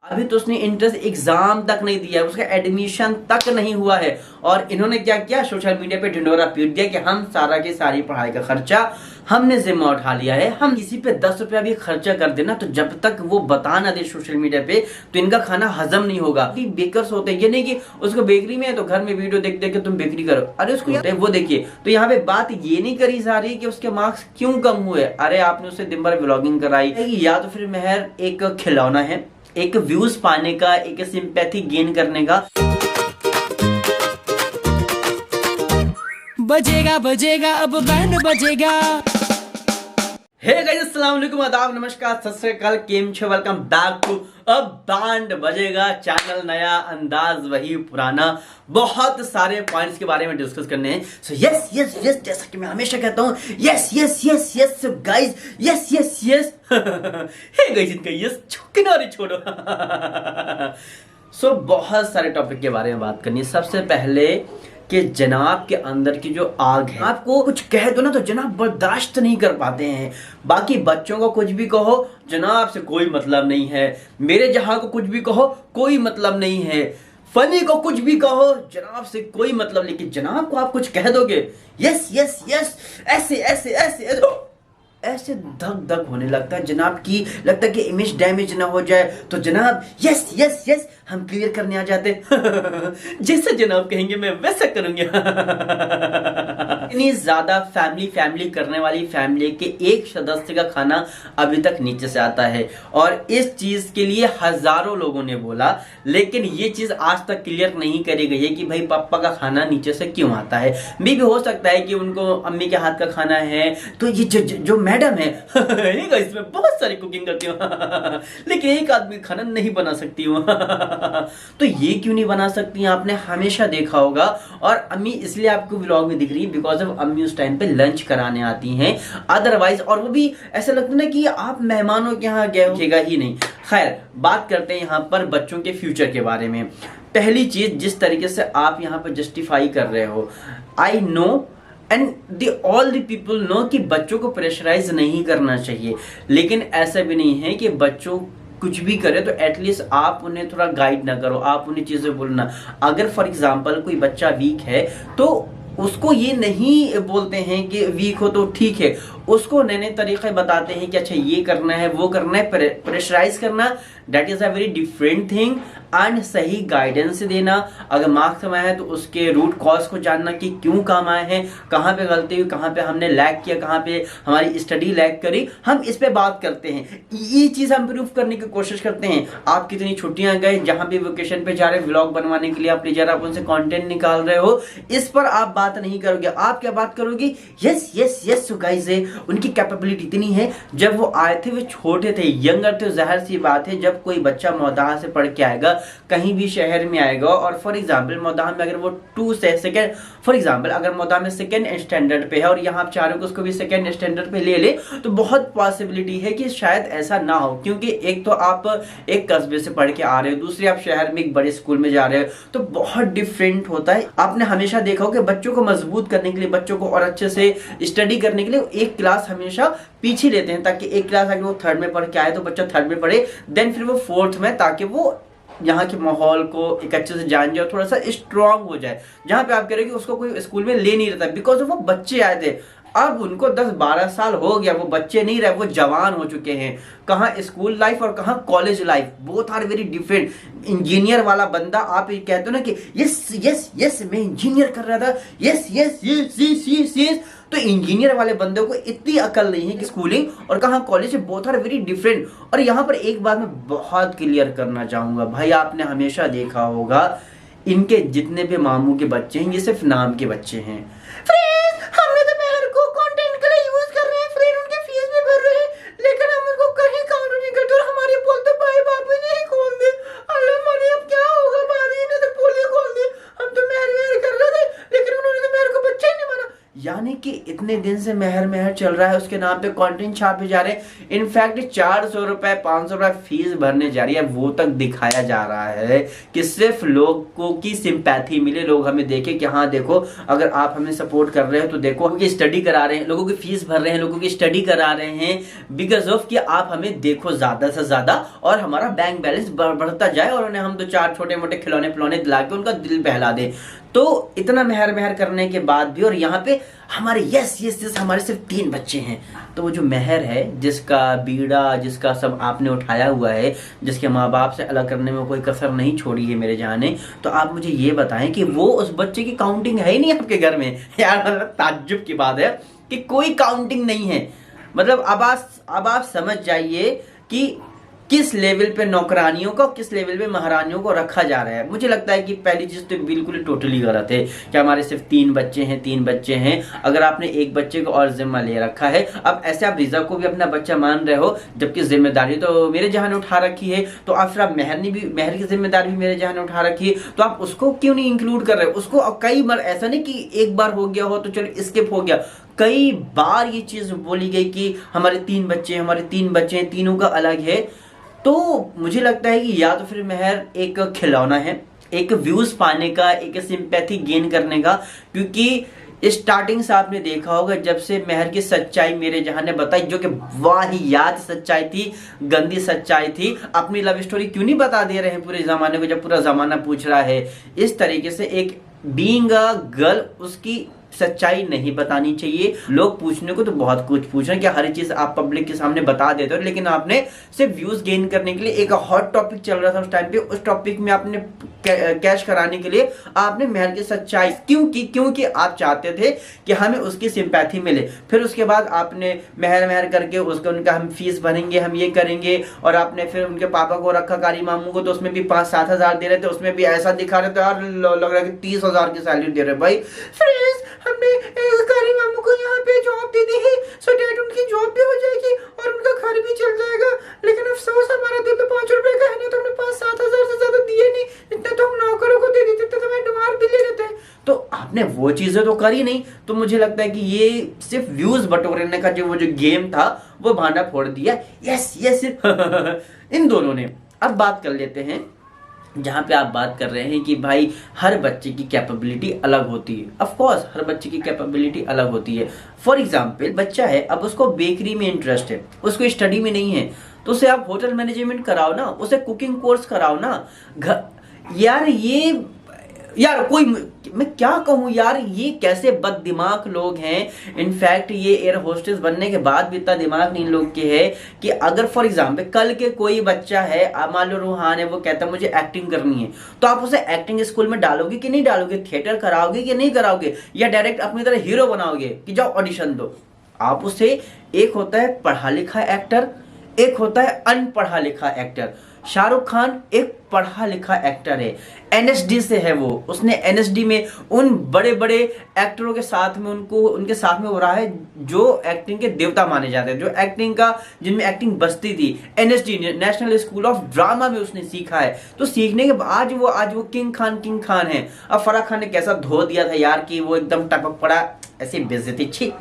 अभी तो उसने एंट्रेंस एग्जाम तक नहीं दिया है, उसका एडमिशन तक नहीं हुआ है। और इन्होंने क्या किया, सोशल मीडिया पे ढिंडोरा पीट दिया कि हम सारा की सारी पढ़ाई का खर्चा हमने जिम्मा उठा लिया है। हम किसी पे 10 रुपया भी खर्चा कर देना तो जब तक वो बता ना दे सोशल मीडिया पे तो इनका खाना हजम नहीं होगा। बेकर्स होते हैं, ये नहीं कि उसको बेकरी में है तो घर में वीडियो देख देख के तुम बेकरी करो, अरे उसको वो देखिए। तो यहाँ पे बात ये नहीं करी जा रही कि उसके मार्क्स क्यों कम हुए, अरे आपने उससे दिन भर व्लॉगिंग कराई, या तो फिर महर एक खिलौना है, एक व्यूज पाने का, एक सिंपैथी गेन करने का। बजेगा बजेगा अब बैंड बजेगा। हे गाइस, अस्सलाम वालेकुम, आदाब, नमस्कार, सत श्री अकाल, केम छो, वेलकम बैक टू अब बैंड बजेगा चैनल। नया अंदाज वही पुराना, बहुत सारे पॉइंट्स के बारे में डिस्कस करने हैं। सो यस यस यस, जैसा कि मैं हमेशा कहता हूं, yes yes yes yes guys, yes yes yes. Hey guys, इनका यस किनारे छोड़ो। सो बहुत सारे टॉपिक के बारे में बात करनी है। सबसे पहले कि जनाब के अंदर की जो आग है, आपको कुछ कह दो ना तो जनाब बर्दाश्त नहीं कर पाते हैं। बाकी बच्चों को कुछ भी कहो, जनाब से कोई मतलब नहीं है। मेरे जहां को कुछ भी कहो, कोई मतलब नहीं है। फनी को कुछ भी कहो, जनाब से कोई मतलब, लेकिन जनाब को आप कुछ कह दोगे, यस यस यस, ऐसे ऐसे ऐसे ऐसे धक धक होने लगता है जनाब की, लगता है कि इमेज डैमेज ना हो जाए। तो जनाब यस यस यस हम क्लियर करने आ जाते। जैसे जनाब कहेंगे मैं वैसा करूंगा। इतनी ज्यादा फैमिली करने वाली फैमिली के एक सदस्य का खाना अभी तक नीचे से आता है, और इस चीज के लिए हजारों लोगों ने बोला, लेकिन ये चीज आज तक क्लियर नहीं करी गई है कि भाई पापा का खाना नीचे से क्यों आता है। मे भी हो सकता है कि उनको अम्मी के हाथ का खाना है, तो ये जो मैडम है इसमें बहुत सारी कुकिंग करती हूँ, लेकिन एक आदमी खाना नहीं बना सकती हूँ। तो ये क्यों नहीं बना सकती, आपने हमेशा देखा होगा। और अम्मी इसलिए आपको व्लॉग में दिख रही है बिकॉज ऑफ अम्मी उस टाइम पे लंच कराने आती हैं, अदरवाइज, और वो भी ऐसा लगता है ना कि आप मेहमानों के यहाँ गए होगा ही नहीं। खैर, बात करते हैं यहाँ पर बच्चों के फ्यूचर के बारे में। पहली चीज, जिस तरीके से आप यहाँ पर जस्टिफाई कर रहे हो, I know and all the people know कि बच्चों को प्रेशराइज नहीं करना चाहिए, लेकिन ऐसा भी नहीं है कि बच्चों कुछ भी करे तो एटलीस्ट आप उन्हें थोड़ा गाइड ना करो, आप उन्हें चीजें बोलना। अगर फॉर एग्जांपल कोई बच्चा वीक है तो उसको ये नहीं बोलते हैं कि वीक हो तो ठीक है, उसको नए नए तरीके बताते हैं कि अच्छा ये करना है वो करना है। प्रेशराइज करना that is a very different thing. And सही गाइडेंस देना, अगर मार्क्स कम आए हैं तो उसके रूट कॉज को जानना कि क्यों कम आए हैं, कहाँ पे गलती हुई, कहाँ पे हमने लैग किया, कहाँ पे हमारी स्टडी लैग करी, हम इस पे बात करते हैं। ये चीज हम प्रूव करने की कोशिश करते हैं। आप कितनी छुट्टियां गए, जहां भी वेकेशन पे जा रहे व्लॉग बनवाने के लिए, आप लेजर आप उनसे कंटेंट निकाल रहे हो, इस पर आप बात नहीं करोगे। आप क्या बात करोगे, यस यस यस गाइस, उनकी कैपेबिलिटी इतनी है। जब वो आए थे वो छोटे थे, यंगर थे, जाहिर सी बात है जब कोई बच्चा मौदाह से पढ़ के आएगा, कहीं भी शहर में आएगा, और फॉर एग्जांपल मौदाह में अगर वो 2 से सेकेंड, फॉर एग्जांपल अगर मौदाह में सेकेंड स्टैंडर्ड पे है और यहाँ आप चाह रहे हो उसको भी सेकेंड स्टैंडर्ड पे ले ले, तो बहुत पॉसिबिलिटी है कि शायद ऐसा ना हो, क्योंकि एक तो आप एक कस्बे से पढ़ के आ रहे हो, दूसरे आप शहर में एक बड़े स्कूल में जा रहे हो, तो बहुत डिफरेंट होता है। आपने हमेशा देखा हो कि बच्चों को मजबूत करने के लिए, बच्चों को और अच्छे से स्टडी करने के लिए एक क्लास हमेशा पीछे लेते हैं, ताकि एक क्लास अगर वो 3rd में पढ़ के आए तो बच्चा 3rd में पढ़े, देन फिर वो 4th में, ताकि वो यहाँ के माहौल को एक अच्छे से जान जाए, थोड़ा सा स्ट्रांग हो जाए। जहाँ पे आप कह रहे हो कि उसको कोई स्कूल में ले नहीं रहता बिकॉज वो बच्चे आए थे, अब उनको 10-12 साल हो गया, वो बच्चे नहीं रहे, वो जवान हो चुके हैं। कहाँ स्कूल लाइफ और कहाँ college life, both are very different. Engineer वाला बंदा, आप ये कहते हो ना कि यस यस यस मैं इंजीनियर कर रहा था, yes yes yes yes yes yes, तो इंजीनियर वाले बंदे को इतनी अकल नहीं है कि स्कूलिंग और कहाँ college, both are very different. और यहाँ पर एक बात मैं बहुत क्लियर करना चाहूंगा, भाई आपने हमेशा देखा होगा इनके जितने भी मामू के बच्चे हैं ये सिर्फ नाम के बच्चे हैं। नहीं कि इतने दिन से मेहर मेहर चल रहा है, उसके नाम पे कंटेंट छापे जा रहे हैं। इनफैक्ट 400 रुपए 500 रुपए फीस भरने जा रही है, वो तक दिखाया जा रहा है कि सिर्फ लोगों की सिंपैथी मिले, लोग हमें देखे कि हाँ देखो अगर आप हमें सपोर्ट कर रहे हो तो देखो हम स्टडी करा रहे हैं, लोगों की फीस भर रहे हैं, लोगों की स्टडी करा रहे हैं बिकॉज ऑफ कि आप हमें देखो ज्यादा से ज्यादा और हमारा बैंक बैलेंस बढ़ता जाए और उन्हें हम 2-4 छोटे मोटे खिलौने पिलौने दिला के उनका दिल बहला दे। तो इतना मेहर मेहर करने के बाद भी और यहाँ पे हमारे यस हमारे सिर्फ 3 बच्चे हैं, तो वो जो मेहर है जिसका बीड़ा जिसका सब आपने उठाया हुआ है, जिसके माँ बाप से अलग करने में कोई कसर नहीं छोड़ी है मेरे जाने, तो आप मुझे ये बताएं कि वो उस बच्चे की काउंटिंग है ही नहीं आपके घर में। यार मतलब ताज्जुब की बात है कि कोई काउंटिंग नहीं है। मतलब अब आप समझ जाइए कि किस लेवल पे नौकरानियों को किस लेवल पे महारानियों को रखा जा रहा है। मुझे लगता है कि पहली चीज तो बिल्कुल टोटली गलत है कि हमारे सिर्फ 3 बच्चे हैं। अगर आपने एक बच्चे को और जिम्मा ले रखा है, अब ऐसे आप रिजा को भी अपना बच्चा मान रहे हो जबकि जिम्मेदारी तो मेरे जहां ने उठा रखी है, तो आप फिर आप मेहर की जिम्मेदारी भी मेरे जहां ने उठा रखी है, तो आप उसको क्यों नहीं इंक्लूड कर रहे हो उसको। अब कई बार ऐसा नहीं कि एक बार हो गया हो तो चलो स्किप हो गया, कई बार ये चीज बोली गई कि हमारे 3 बच्चे हैं, तीनों का अलग है। तो मुझे लगता है कि या तो फिर मेहर एक खिलौना है, एक व्यूज पाने का, एक सिंपैथी गेन करने का, क्योंकि स्टार्टिंग से आपने देखा होगा जब से मेहर की सच्चाई मेरे जहां ने बताई, जो कि वाहियात सच्चाई थी, गंदी सच्चाई थी। अपनी लव स्टोरी क्यों नहीं बता दे रहे हैं पूरे जमाने को, जब पूरा जमाना पूछ रहा है। इस तरीके से एक बीइंग अ गर्ल उसकी सच्चाई नहीं बतानी चाहिए। लोग पूछने को तो बहुत कुछ पूछ रहे हैं कि हर चीज आप पब्लिक के सामने बता देते हो, लेकिन आपने सिर्फ व्यूज गेन करने के लिए, एक हॉट टॉपिक चल रहा था उस टाइम पे, उस टॉपिक में आपने कैश कराने के लिए आपने मेहर की सच्चाई क्योंकि आप चाहते थे कि हमें उसकी सिंपैथी मिले। फिर उसके बाद आपने मेहर करके उसका उनका हम फीस भरेंगे, हम ये करेंगे, और आपने फिर उनके पापा को रखा कारी मामू को, तो उसमें भी 5-7 हजार दे रहे थे, उसमें भी ऐसा दिखा रहे थे यार लग रहा है कि 30 हजार की सैलरी दे रहे। भाई हमने कारी मामू को यहाँ पे जॉब दे दी है, सो डैड उनकी जॉब भी हो जाएगी और उनका घर भी चल जाएगा, लेकिन अफसोस हमारा दिल तो 5 रुपए का है ना, तो हमने 5-7 हजार से ज्यादा दिए नहीं, इतना तो हम नौकरों को दे देते तो हमें डुमार भी ले लेते। तो आपने वो चीजें तो करी नहीं। तो मुझे लगता है कि ये सिर्फ व्यूज बटोरने का जो गेम था वो भांडा फोड़ दिया। यस इन दोनों ने। अब बात कर लेते हैं जहां पे आप बात कर रहे हैं कि भाई हर बच्चे की कैपेबिलिटी अलग होती है। ऑफ कोर्स हर बच्चे की कैपेबिलिटी अलग होती है। फॉर एग्जांपल बच्चा है, अब उसको बेकरी में इंटरेस्ट है, उसको स्टडी में नहीं है, तो उसे आप होटल मैनेजमेंट कराओ ना, उसे कुकिंग कोर्स कराओ ना। यार कोई मैं क्या कहूँ यार, ये कैसे बददिमाग लोग हैं। इनफैक्ट ये एयर होस्टेस बनने के बाद भी इतना दिमाग नहीं लोग के है कि अगर फॉर एग्जांपल कल के कोई बच्चा है, मान लो रूहान है, वो कहता है मुझे एक्टिंग करनी है, तो आप उसे एक्टिंग स्कूल में डालोगे कि नहीं डालोगे, थिएटर कराओगे कि नहीं कराओगे, या डायरेक्ट अपनी तरह हीरो बनाओगे कि जाओ ऑडिशन दो। आप उसे, एक होता है पढ़ा लिखा एक्टर, एक होता है अनपढ़ा लिखा एक्टर। शाहरुख खान एक पढ़ा लिखा एक्टर है, एनएसडी से है वो, उसने एनएसडी में उन बड़े बड़े एक्टरों के साथ में उनके साथ में हो रहा है जो एक्टिंग के देवता माने जाते हैं, जो एक्टिंग का जिनमें एक्टिंग बसती थी। NSD national school of drama में उसने सीखा है। तो सीखने के बाद आज वो किंग खान है। अब फराह खान ने कैसा धो दिया था यार कि वो एकदम टपक पड़ा, ऐसी बेइज्जती छी।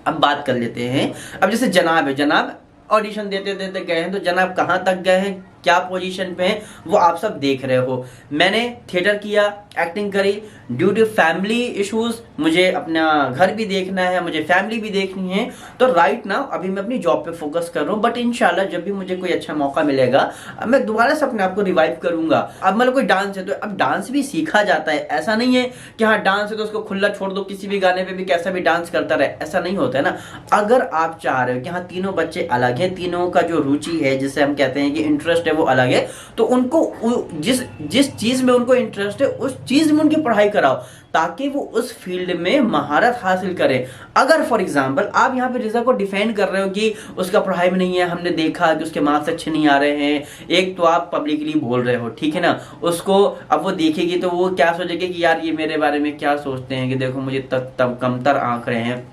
अब बात कर लेते हैं, अब जैसे जनाब है, जनाब ऑडिशन देते गए हैं, तो जनाब कहाँ तक गए हैं, क्या पोजीशन पे हैं, वो आप सब देख रहे हो। मैंने थिएटर किया, एक्टिंग करी, ड्यू टू फैमिली इश्यूज मुझे अपना घर भी देखना है, मुझे फैमिली भी देखनी है, तो राइट नाउ अभी मैं अपनी जॉब पे फोकस कर रहा हूँ। बट इंशाल्लाह जब भी मुझे कोई अच्छा मौका मिलेगा मैं दोबारा से अपने आप को रिवाइव करूंगा। अब मतलब कोई डांस है तो अब डांस भी सीखा जाता है, ऐसा नहीं है कि हाँ डांस है तो उसको खुला छोड़ दो, किसी भी गाने पे भी कैसा भी डांस करता रहे, ऐसा नहीं होता है ना। अगर आप चाह रहे हो कि हाँ तीनों बच्चे अलग हैं, तीनों का जो रुचि है जिसे हम कहते हैं कि इंटरेस्ट है वो अलग है, तो उनको जिस चीज में उनको इंटरेस्ट है उस चीज में उनकी पढ़ाई कराओ ताकि वो उस फील्ड में महारत हासिल करें। अगर फॉर एग्जांपल आप यहाँ पे रिजा को डिफेंड कर रहे हो कि उसका पढ़ाई में नहीं है, हमने देखा कि उसके मार्क्स अच्छे नहीं आ रहे हैं, एक तो आप पब्लिकली बोल रहे हो, ठीक है ना, उसको अब वो देखेगी तो वो क्या सोचेगी कि यार ये मेरे बारे में क्या सोचते हैं कि देखो मुझे तब कमतर आंक रहे हैं।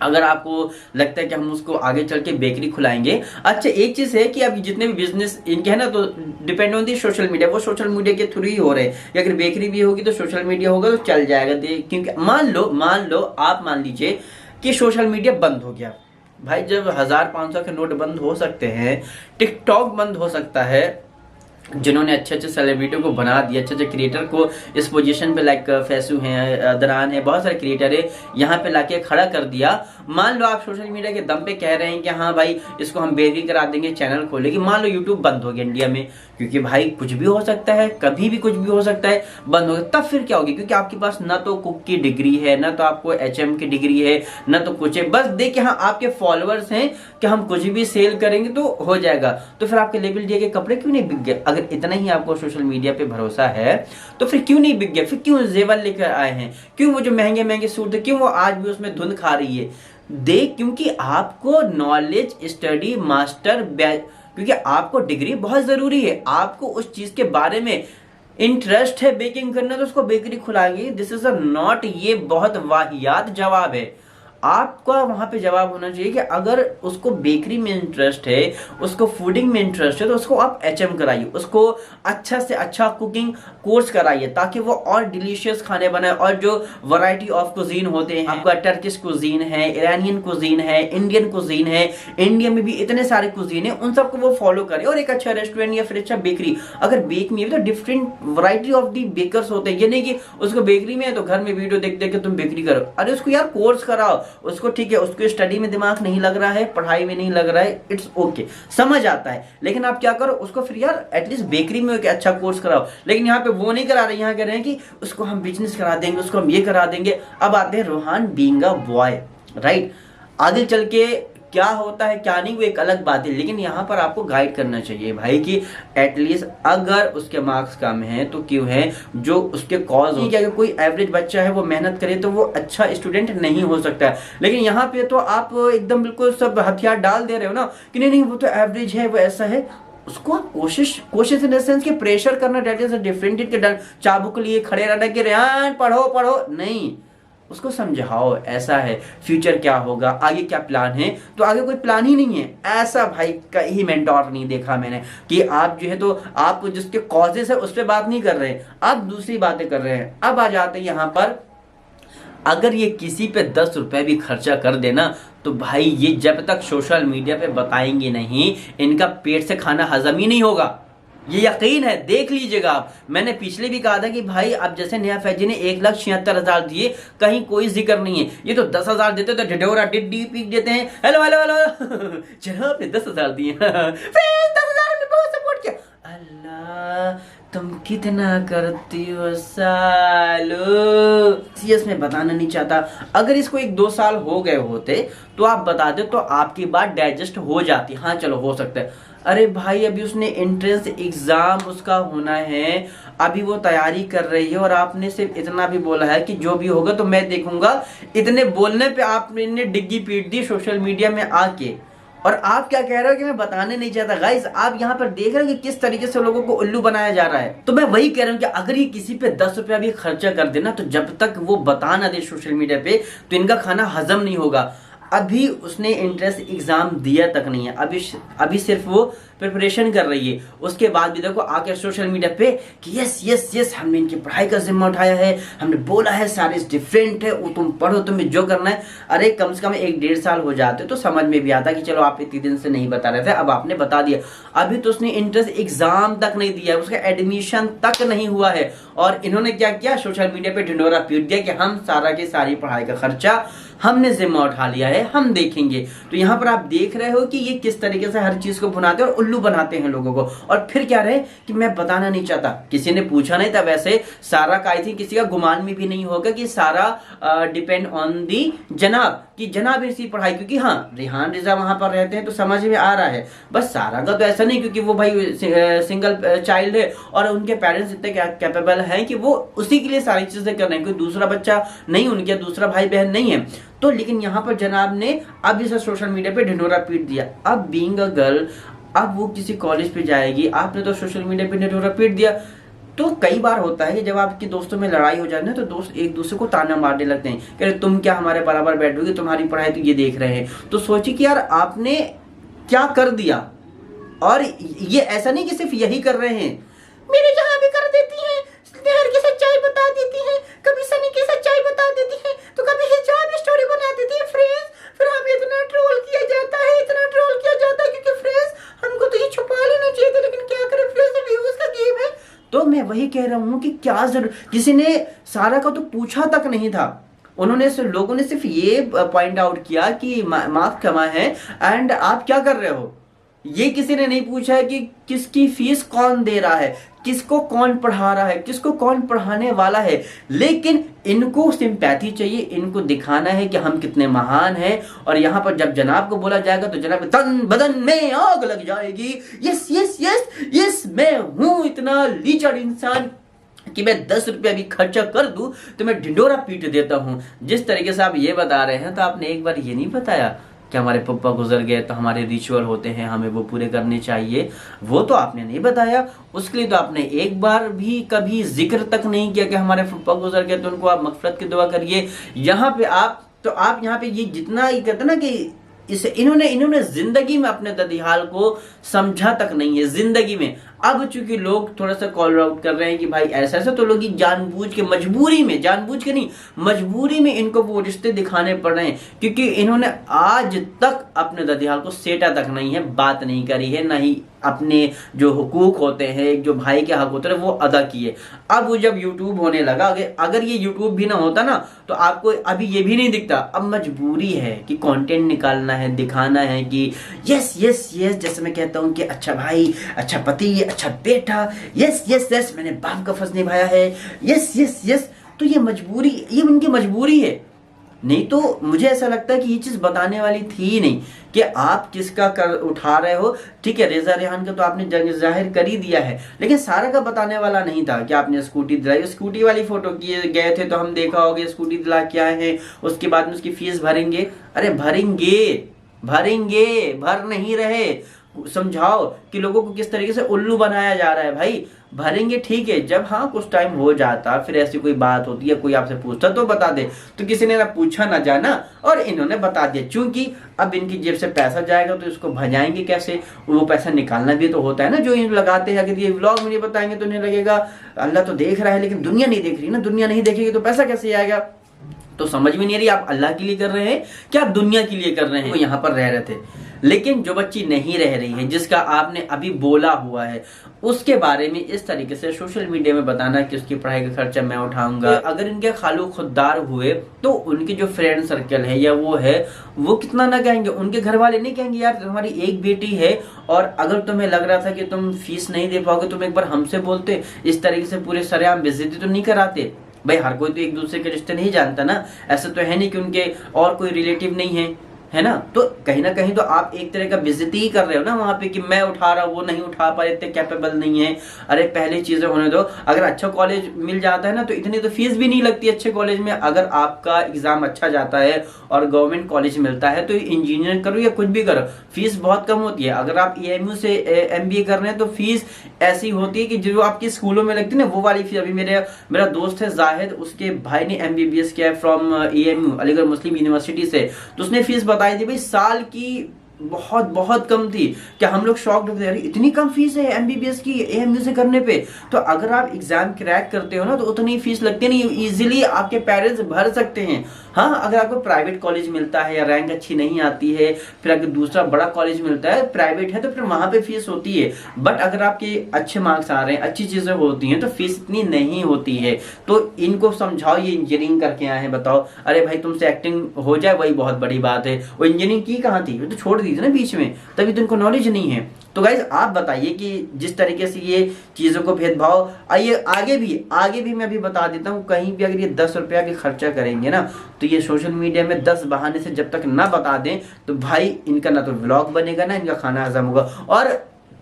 अगर आपको लगता है कि हम उसको आगे चल के बेकरी खुलाएंगे। अच्छा एक चीज है कि अभी जितने भी बिजनेस इनके है ना, तो depend on the social media, वो सोशल मीडिया के थ्रू ही हो रहे हैं। कि अगर बेकरी भी होगी तो सोशल मीडिया होगा तो चल जाएगा। क्योंकि मान लो आप मान लीजिए कि सोशल मीडिया बंद हो गया भाई, जब 1000-500 के नोट बंद हो सकते हैं, टिकटॉक बंद हो सकता है, जिन्होंने अच्छे अच्छे सेलिब्रिटी को बना दिया, अच्छे अच्छे क्रिएटर को इस पोजीशन पे लाइक फैसू हैं, अदनान है, बहुत सारे क्रिएटर है, यहाँ पे लाके खड़ा कर दिया। मान लो आप सोशल मीडिया के दम पे कह रहे हैं कि हाँ भाई इसको हम बेकरी करा देंगे, चैनल खोलेगी। मान लो यूट्यूब बंद हो गया इंडिया में, क्योंकि भाई कुछ भी हो सकता है, कभी भी कुछ भी हो सकता है, बंद हो गया, तब फिर क्या होगी? क्योंकि आपके पास ना तो कुक की डिग्री है, ना तो आपको HM की डिग्री है, ना तो कुछ है, बस देखिए हाँ आपके फॉलोअर्स हैं कि हम कुछ भी सेल करेंगे तो हो जाएगा। तो फिर आपके लेबल दिए के कपड़े क्यों नहीं बिक गए? अगर इतना ही आपको सोशल मीडिया पे भरोसा है तो फिर क्यों नहीं बिक गया? फिर क्यों जेवर लेकर आए हैं? क्यों वो जो महंगे महंगे सूट थे, क्यों वो आज भी उसमें धुंध खा रही है? क्योंकि आपको नॉलेज, स्टडी, मास्टर, क्योंकि आपको डिग्री बहुत जरूरी है, आपको उस चीज के बारे में इंटरेस्ट है बेकिंग करना, तो उसको बेकरी खुलाएंगे। दिस इज अ नॉट, ये बहुत वाहियात जवाब है। आपका वहां पे जवाब होना चाहिए कि अगर उसको बेकरी में इंटरेस्ट है, उसको फूडिंग में इंटरेस्ट है, तो उसको आप HM कराइए, उसको अच्छा से अच्छा कुकिंग कोर्स कराइए, ताकि वो और डिलीशियस खाने बनाए। और जो वैरायटी ऑफ कुजीन होते हैं, आपका टर्किश कुजीन है, ईरानियन कुजीन है, इंडियन कुजीन है, इंडिया में भी इतने सारे कुजीन है, उन सबको वो फॉलो करे। और एक अच्छा रेस्टोरेंट या फिर अच्छा बेकरी, अगर बेक में तो different variety of the bakers होते हैं। ये नहीं कि उसको बेकरी में है तो घर में वीडियो देख देख के तुम बेकरी करो। अरे उसको यार कोर्स कराओ, उसको ठीक है, उसको स्टडी में दिमाग नहीं लग रहा है, पढ़ाई में नहीं लग रहा है, इट्स ओके, समझ आता है, लेकिन आप क्या करो, उसको फिर यार एटलीस्ट बेकरी में एक अच्छा कोर्स कराओ। लेकिन यहाँ पे वो नहीं करा रहे, यहाँ कह रहे हैं कि उसको हम बिजनेस करा देंगे, उसको हम ये करा देंगे। अब आते हैं Rohan being a boy, right? आगे चल के क्या होता है क्या नहीं वो एक अलग बात है, लेकिन यहाँ पर आपको गाइड करना चाहिए भाई कि एटलीस्ट अगर उसके मार्क्स कम हैं तो क्यों है, जो उसके कॉज हो। अगर कोई एवरेज बच्चा है वो मेहनत करे तो वो अच्छा स्टूडेंट नहीं हो सकता है। लेकिन यहाँ पे तो आप एकदम बिल्कुल सब हथियार डाल दे रहे हो ना कि नहीं नहीं वो तो एवरेज है, वो ऐसा है। उसको आप कोशिश इन द सेंस कि प्रेशर करना, डेट इज डिफरेंट। चाबुक के लिए खड़े रहना कि रेहान पढ़ो पढ़ो, नहीं, उसको समझाओ ऐसा है, फ्यूचर क्या होगा, आगे क्या प्लान है। तो आगे कोई प्लान ही नहीं है, ऐसा भाई कहीं मेंटोर नहीं देखा मैंने कि आप जो है तो आप जिसके कॉजेस है उस पर बात नहीं कर रहे हैं, आप दूसरी बातें कर रहे हैं। अब आ जाते हैं यहाँ पर, अगर ये किसी पे 10 रुपए भी खर्चा कर देना तो भाई ये जब तक सोशल मीडिया पे बताएंगे नहीं, इनका पेट से खाना हजम ही नहीं होगा, ये यकीन है। देख लीजिएगा आप, मैंने पिछले भी कहा था कि भाई अब जैसे नया फैजी ने 1,76,000 दिए, कहीं कोई जिक्र नहीं है। ये तो 10,000 देते तो ढिढोरा डिड्डी पीक देते हैं, हेलो हेलो हेलो जरा आपने 10,000 दिए 10,000 ने बहुत सपोर्ट किया। अल्लाह तुम कितना करती हो सालो, सीरियस में बताना नहीं चाहता। अगर इसको 1-2 साल हो गए होते तो आप बता दे तो आपकी बात डाइजेस्ट हो जाती, हाँ चलो हो सकता है। अरे भाई अभी उसने एंट्रेंस एग्जाम उसका होना है, अभी वो तैयारी कर रही है, और आपने सिर्फ इतना भी बोला है कि जो भी होगा तो मैं देखूंगा। इतने बोलने पे आपने डिग्गी पीट दी सोशल मीडिया में आके, और आप क्या कह रहे हो कि मैं बताने नहीं चाहता। गाइस आप यहाँ पर देख रहे हो कि किस तरीके से लोगों को उल्लू बनाया जा रहा है। तो मैं वही कह रहा हूँ कि अगर ये किसी पे 10 रुपया भी खर्चा कर देना, तो जब तक वो बता ना दे सोशल मीडिया पे तो इनका खाना हजम नहीं होगा। अभी उसने एंट्रेंस एग्जाम दिया तक नहीं है, अभी सिर्फ वो प्रिपरेशन कर रही है। उसके बाद भी देखो आके सोशल मीडिया पे कि यस यस यस हमने इनकी पढ़ाई का जिम्मा उठाया है, हमने बोला है सारे डिफरेंट है, वो तुम पढ़ो, तुम्हें जो करना है। अरे कम से कम 1-1.5 साल हो जाते तो समझ में भी आता कि चलो आप इतने दिन से नहीं बता रहे थे, अब आपने बता दिया। अभी तो उसने एंट्रेंस एग्जाम तक नहीं दिया है, उसका एडमिशन तक नहीं हुआ है, और इन्होंने क्या किया, सोशल मीडिया पे ढिंडोरा पीट दिया कि हम सारा की सारी पढ़ाई का खर्चा हमने जिम्मा उठा लिया है, हम देखेंगे। तो यहाँ पर आप देख रहे हो कि ये किस तरीके से हर चीज को भुनाते हैं और उल्लू बनाते हैं लोगों को। और फिर क्या रहे कि मैं बताना नहीं चाहता, किसी ने पूछा नहीं था। वैसे सारा का आई थी, किसी का गुमान में भी नहीं होगा कि सारा डिपेंड ऑन दी जनाब, कि जनाब इसी पढ़ाई, क्योंकि हाँ रेहान रिजा वहां पर रहते हैं तो समझ में आ रहा है। बस सारा का तो ऐसा नहीं, क्योंकि वो भाई सिंगल चाइल्ड है और उनके पेरेंट्स इतने कैपेबल हैं कि वो उसी के लिए सारी चीजें कर रहे हैं, कोई दूसरा बच्चा नहीं, उनके दूसरा भाई बहन नहीं है। तो लेकिन यहाँ पर जनाब ने अब इसे सोशल मीडिया पे ढिंढोरा पीट दिया। अब बीइंग अ गर्ल, अब वो किसी कॉलेज पे जाएगी, आपने तो सोशल मीडिया पे ढिंढोरा पीट दिया। तो कई बार होता है कि जब आपके दोस्तों में लड़ाई हो जाए ना, तो दोस्त एक दूसरे को ताना मारने लगते हैं कि तुम क्या हमारे बराबर बैठोगे, तुम्हारी पढ़ाई तो ये देख रहे हैं। तो सोचिए कि यार आपने क्या कर दिया। और ये ऐसा नहीं कि सिर्फ यही कर रहे हैं, मेरे जहां भी कर देती हैं, स्नेहर की सच्चाई बता देती हैं, कभी सनी की सच्चाई बता देती हैं, तो कभी हिजाब स्टोरी बना देती है फ्रेंड्स, फिर हमें इतना ट्रोल किया जाता है, इतना ट्रोल किया जाता है क्योंकि फ्रेंड्स हमको तो ये छुपा लेना चाहिए था, लेकिन क्या करें फ्रेंड्स, व्यूज का गेम है। तो मैं वही कह रहा हूँ कि क्या जरूर, किसी ने सारा का तो पूछा तक नहीं था, उन्होंने लोगों ने सिर्फ ये पॉइंट आउट किया कि मार्क्स कमा है एंड आप क्या कर रहे हो। ये किसी ने नहीं पूछा है कि किसकी फीस कौन दे रहा है, किसको कौन पढ़ा रहा है, किसको कौन पढ़ाने वाला है। लेकिन इनको सिंपैथी चाहिए, इनको दिखाना है कि हम कितने महान हैं। और यहाँ पर जब जनाब को बोला जाएगा तो जनाब तन बदन में आग लग जाएगी। यस यस यस यस, मैं हूं इतना लीचड़ इंसान कि मैं 10 रुपया भी खर्चा कर दूं तो मैं ढिंडोरा पीट देता हूं। जिस तरीके से आप ये बता रहे हैं, तो आपने एक बार ये नहीं बताया कि हमारे पप्पा गुजर गए तो हमारे रिचुअल होते हैं, हमें वो पूरे करने चाहिए, वो तो आपने नहीं बताया। उसके लिए तो आपने एक बार भी कभी जिक्र तक नहीं किया कि हमारे पप्पा गुजर गए तो उनको आप मगफिरत की दुआ करिए। यहाँ पे आप यहाँ पे ये जितना ही कहते ना कि इसे इन्होंने जिंदगी में अपने ददीहाल को समझा तक नहीं है जिंदगी में। अब चूंकि लोग थोड़ा सा कॉल आउट कर रहे हैं कि भाई ऐसा ऐसा, तो लोग जानबूझ के मजबूरी में, जानबूझ के नहीं मजबूरी में इनको वो रिश्ते दिखाने पड़ रहे हैं, क्योंकि इन्होंने आज तक अपने ददीहाल को सेटा तक नहीं है, बात नहीं करी है, नहीं अपने जो हुकूक होते हैं, जो भाई के हक होते हैं वो अदा किए। अब वो जब यूट्यूब होने लगा, अगर ये यूट्यूब भी ना होता ना तो आपको अभी ये भी नहीं दिखता। अब मजबूरी है कि कंटेंट निकालना है, दिखाना है कि यस यस यस, जैसे मैं कहता हूँ कि अच्छा भाई, अच्छा पति, अच्छा बेटा, यस यस यस, मैंने बाप का फर्ज निभाया है, यस यस यस। तो ये मजबूरी, ये उनकी मजबूरी है। नहीं तो मुझे ऐसा लगता है कि ये चीज बताने वाली थी ही नहीं कि आप किसका कर उठा रहे हो। ठीक है, रेजा रेहान का तो आपने जाहिर कर ही दिया है, लेकिन सारा का बताने वाला नहीं था कि आपने स्कूटी दिलाई। स्कूटी वाली फोटो किए गए थे तो हम देखा होगा स्कूटी दिला क्या है, उसके बाद में उसकी फीस भरेंगे। अरे भरेंगे, भर नहीं रहे। समझाओ कि लोगों को किस तरीके से उल्लू बनाया जा रहा है। भाई भरेंगे ठीक है, जब हाँ कुछ टाइम हो जाता, फिर ऐसी कोई बात होती है, कोई आपसे पूछता तो बता दे, तो किसी ने ना पूछा ना जाना और इन्होंने बता दिया। चूंकि अब इनकी जेब से पैसा जाएगा तो इसको भजाएंगे कैसे, वो पैसा निकालना भी तो होता है ना जो इन लगाते हैं। अगर ये व्लॉग में नहीं बताएंगे तो इन्हें लगेगा अल्लाह तो देख रहा है लेकिन दुनिया नहीं देख रही ना, दुनिया नहीं देखेगी तो पैसा कैसे आएगा। तो समझ में नहीं आ रही आप अल्लाह के लिए कर रहे हैं क्या आप दुनिया के लिए कर रहे हैं। वो यहाँ पर रह रहे थे, लेकिन जो बच्ची नहीं रह रही है, जिसका आपने अभी बोला हुआ है, उसके बारे में इस तरीके से सोशल मीडिया में बताना कि उसकी पढ़ाई का खर्चा मैं उठाऊंगा। अगर इनके खालू खुददार हुए तो उनके जो फ्रेंड सर्कल है या वो है, वो कितना ना कहेंगे, उनके घर वाले नहीं कहेंगे यार तुम्हारी एक बेटी है और अगर तुम्हें लग रहा था कि तुम फीस नहीं दे पाओगे तुम एक बार हमसे बोलते, इस तरीके से पूरे सरेआम बेइज्जती तो नहीं कराते। भाई हर कोई तो एक दूसरे के रिश्ते नहीं जानता ना, ऐसा तो है नहीं कि उनके और कोई रिलेटिव नहीं है ना। तो कहीं ना कहीं तो आप एक तरह का बेइज्जती ही कर रहे हो ना वहां पे कि मैं उठा रहा हूं, वो नहीं उठा पा रहे, इतने कैपेबल नहीं है। अरे पहले चीजें होने दो। अगर अच्छा कॉलेज मिल जाता है ना तो इतनी तो फीस भी नहीं लगती अच्छे कॉलेज में। अगर आपका एग्जाम अच्छा जाता है और गवर्नमेंट कॉलेज मिलता है तो इंजीनियरिंग करो या कुछ भी करो, फीस बहुत कम होती है। अगर आप EMU से MBA कर रहे हैं तो फीस ऐसी होती है कि जो आपकी स्कूलों में लगती है ना वो वाली फीस। अभी मेरा दोस्त है जाहिद, उसके भाई ने MBBS किया है from EMU Aligarh Muslim university से, तो उसने फीस बताई थी भाई साल की बहुत कम थी। क्या हम लोग शॉक्ड होते हैं इतनी कम फीस है MBBS की AMU से करने पे। तो अगर आप एग्जाम क्रैक करते हो ना तो उतनी फीस लगती नहीं, इजीली आपके पेरेंट्स भर सकते हैं। हाँ अगर आपको प्राइवेट कॉलेज मिलता है या रैंक अच्छी नहीं आती है, फिर अगर दूसरा बड़ा कॉलेज मिलता है प्राइवेट है तो फिर वहां पे फीस होती है। बट अगर आपके अच्छे मार्क्स आ रहे हैं, अच्छी चीजें होती हैं तो फीस इतनी नहीं होती है। तो इनको समझाओ, ये इंजीनियरिंग करके आए हैं, बताओ अरे भाई तुमसे एक्टिंग हो जाए वही बहुत बड़ी बात है। वो इंजीनियरिंग की कहाँ थी, वो तो छोड़ दी थी ना बीच में, तभी तो इनको नॉलेज नहीं है। तो गाइज आप बताइए कि जिस तरीके से ये चीजों को भेदभाव, आइए आगे भी मैं अभी बता देता हूँ, कहीं भी अगर ये 10 रुपया के खर्चा करेंगे ना तो ये सोशल मीडिया में 10 बहाने से जब तक ना बता दें तो भाई इनका ना तो व्लॉग बनेगा ना इनका खाना हजम होगा। और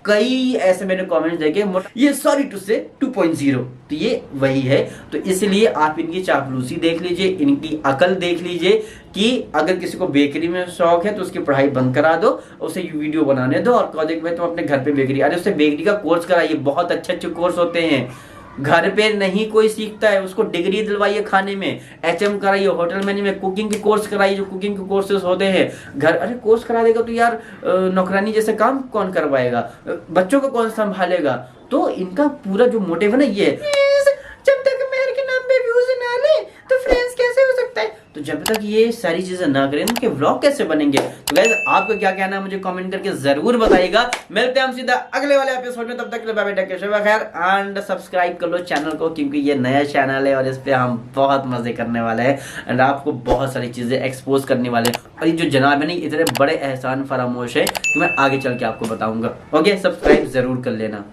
कई ऐसे मैंने कमेंट्स देखे ये सॉरी टू से 2.0, तो ये वही है। तो इसलिए आप इनकी चापलूसी देख लीजिए, इनकी अकल देख लीजिए कि अगर किसी को बेकरी में शौक है तो उसकी पढ़ाई बंद करा दो, उसे वीडियो बनाने दो और कह दो कि भाई तुम अपने घर पे बेकरी, अरे उससे बेकरी का कोर्स कराइए, बहुत अच्छे कोर्स होते हैं। घर पे नहीं कोई सीखता है, उसको डिग्री दिलवाइए खाने में, HM कराइए, होटल मैनेजमेंट, कुकिंग के कोर्स कराइए, जो कुकिंग के कोर्सेज होते हैं। घर अरे कोर्स करा देगा तो यार नौकरानी जैसे काम कौन करवाएगा, बच्चों को कौन संभालेगा। तो इनका पूरा जो मोटिव है ना ये, जब तक मेरे के नाम पे व्यूज ना ले तो फ्रेंड्स कैसे हो सकता है। तो जब तक ये सारी चीजें ना करें उनके व्लॉग कैसे बनेंगे। तो गाइस आपको क्या कहना है मुझे कमेंट करके जरूर बताइएगा। मिलते हैं हम सीधा अगले वाले एपिसोड में, तब तक के लिए बाय बाय, टेक केयर, शब खैर एंड सब्सक्राइब कर लो चैनल को, क्योंकि ये नया चैनल है और इस पे हम बहुत मजे करने वाले हैं एंड आपको बहुत सारी चीजें एक्सपोज करने वाले हैं। और ये जो जनाब है ना इतने बड़े एहसान फरामोश है कि मैं आगे चल के आपको बताऊंगा। ओके सब्सक्राइब जरूर कर लेना।